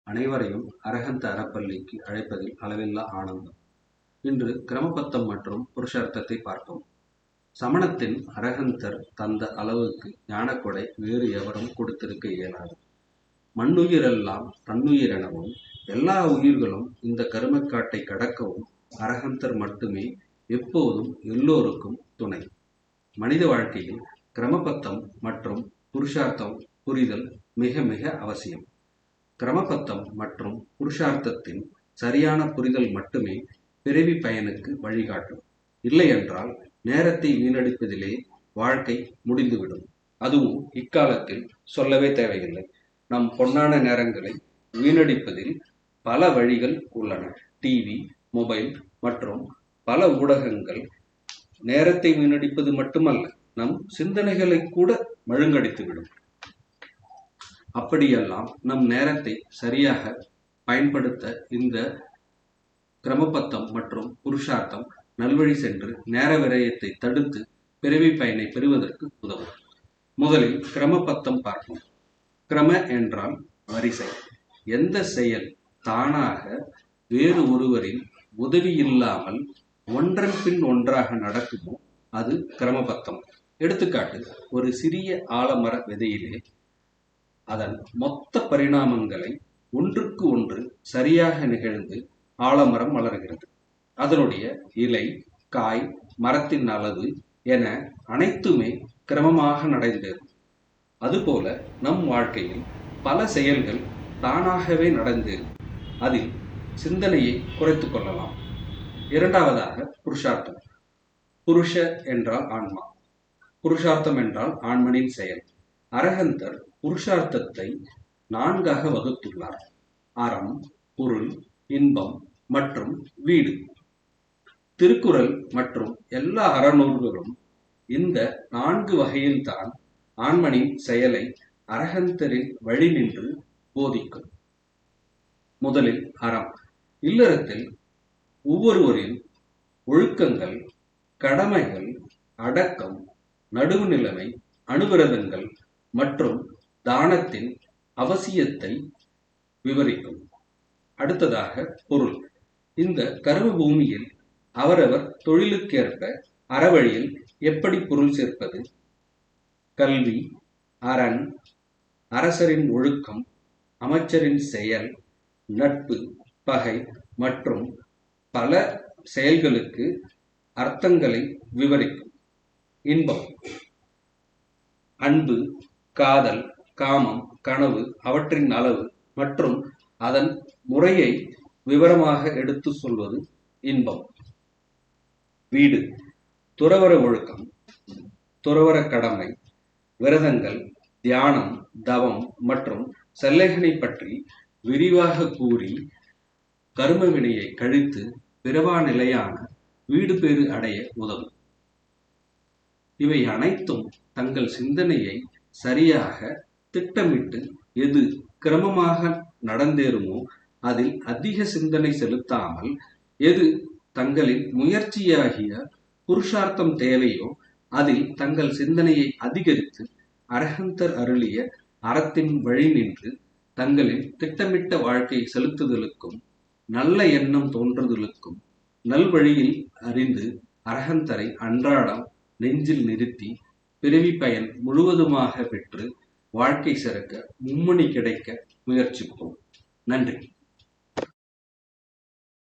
அனைவரையும் அரஹந்த அறப்பள்ளிக்கு அழைப்பதில் அளவில்லா ஆனந்தம். இன்று கிரமபத்தம் மற்றும் புருஷார்த்தத்தை பார்ப்போம். சமணத்தின் அரஹந்தர் தந்த அளவுக்கு ஞானக்கொடை வேறு எவரும் கொடுத்திருக்க இயலாது. மண்ணுயிரெல்லாம் தன்னுயிரெனவும் எல்லா உயிர்களும் இந்த கருமக்காட்டை கடக்கவும் அரஹந்தர் மட்டுமே எப்போதும் எல்லோருக்கும் துணை. மனித வாழ்க்கையில் கிரமபத்தம் மற்றும் புருஷார்த்தம் புரிதல் மிக மிக அவசியம். கிரமபத்தம் மற்றும் புருஷார்த்தத்தின் சரியான புரிதல் மட்டுமே பிறவி பயனுக்கு வழிகாட்டும். இல்லையென்றால் நேரத்தை வீணடிப்பதிலே வாழ்க்கை முடிந்துவிடும். அதுவும் இக்காலத்தில் சொல்லவே தேவையில்லை. நம் பொன்னான நேரங்களை வீணடிப்பதில் பல வழிகள் உள்ளன. டிவி, மொபைல் மற்றும் பல ஊடகங்கள் நேரத்தை வீணடிப்பது மட்டுமல்ல, நம் சிந்தனைகளை கூட மழுங்கடித்துவிடும். அப்படியெல்லாம் நம் நேரத்தை சரியாக பயன்படுத்த இந்த கிரமபத்தம் மற்றும் புருஷார்த்தம் நல்வழி சென்று நேர விரயத்தை தடுத்து பிறவி பயனை பெறுவதற்கு உதவும். முதலில் கிரமபத்தம் பார்ப்போம். கிரம என்றால் வரிசை. எந்த செயல் தானாக வேறு ஒருவரின் உதவி இல்லாமல் ஒன்றன் பின் ஒன்றாக நடக்குமோ அது கிரமபத்தம். எடுத்துக்காட்டு, ஒரு சிறிய ஆலமர விதையிலே அதன் மொத்த பரிணாமங்களை ஒன்றுக்கு ஒன்று சரியாக நிகழ்ந்து ஆலமரம் வளர்கிறது. அதனுடைய இலை, காய், மரத்தின் அளவு என அனைத்துமே கிரமமாக நடந்தேறும். அதுபோல நம் வாழ்க்கையில் பல செயல்கள் தானாகவே நடந்தேறும். அதில் சிந்தனையை குறைத்து கொள்ளலாம். இரண்டாவதாக புருஷார்த்தம். புருஷ என்றால் ஆன்மா, புருஷார்த்தம் என்றால் ஆன்மனின் செயல். அரஹந்தர் புருஷார்த்தத்தை 4ஆக வகுத்துள்ளார். அறம், பொருள், இன்பம் மற்றும் வீடு. திருக்குறள் மற்றும் எல்லா அறநூல்களும் இந்த 4 வகையில்தான் ஆன்மனின் செயலை அரஹந்தரின் வழி நின்று போதிக்கும். முதலில் அறம். இல்லறத்தில் ஒவ்வொருவரின் ஒழுக்கங்கள், கடமைகள், அடக்கம், நடுவுநிலைமை, அனுவிரதங்கள் மற்றும் தானத்தின் அவசியத்தை விவரிக்கும். அடுத்ததாக பொருள். இந்த கர்ம பூமியில் அவரவர் தொழிலுக்கேற்ப அறவழியில் எப்படி பொருள் சேர்ப்பது, கல்வி, அரண், அரசரின் ஒழுக்கம், அமைச்சரின் செயல், நட்பு, பகை மற்றும் பல செயல்களுக்கு அர்த்தங்களை விவரிக்கும். இன்பம். அன்பு, காதல், காமம், கனவு அவற்றின் அளவு மற்றும் அதன் முறையை விவரமாக எடுத்து சொல்வது இன்பம். வீடு. துறவற ஒழுக்கம், துறவற கடமை, விரதங்கள், தியானம், தவம் மற்றும் செல்லைகளை பற்றி விரிவாக கூறி கர்ம வினையை கழித்து பிறவா நிலையான வீடு பேறு அடைய உதவும். இவை அனைத்தும் தங்கள் சிந்தனையை சரியாக திட்டமிட்டு எது கிரமமாக நடந்தேறுமோ அதில் அதிக சிந்தனை செலுத்தாமல், எது தங்களின் முயற்சியாகிய புருஷார்த்தம் தேவையோ அதில் தங்கள் சிந்தனையை அதிகரித்து அரஹந்தர் அருளிய அறத்தின் வழி நின்று தங்களின் திட்டமிட்ட வாழ்க்கை செலுத்துதலுக்கும் நல்ல எண்ணம் தோன்றுதலுக்கும் நல்வழியில் அறிந்து அரஹந்தரை அன்றாடம் நெஞ்சில் நிறுத்தி பிறவி பயன் முழுவதுமாக பெற்று வாழ்க்கை சிறக்க மும்மணி கிடைக்க முயற்சிப்போம். நன்றி.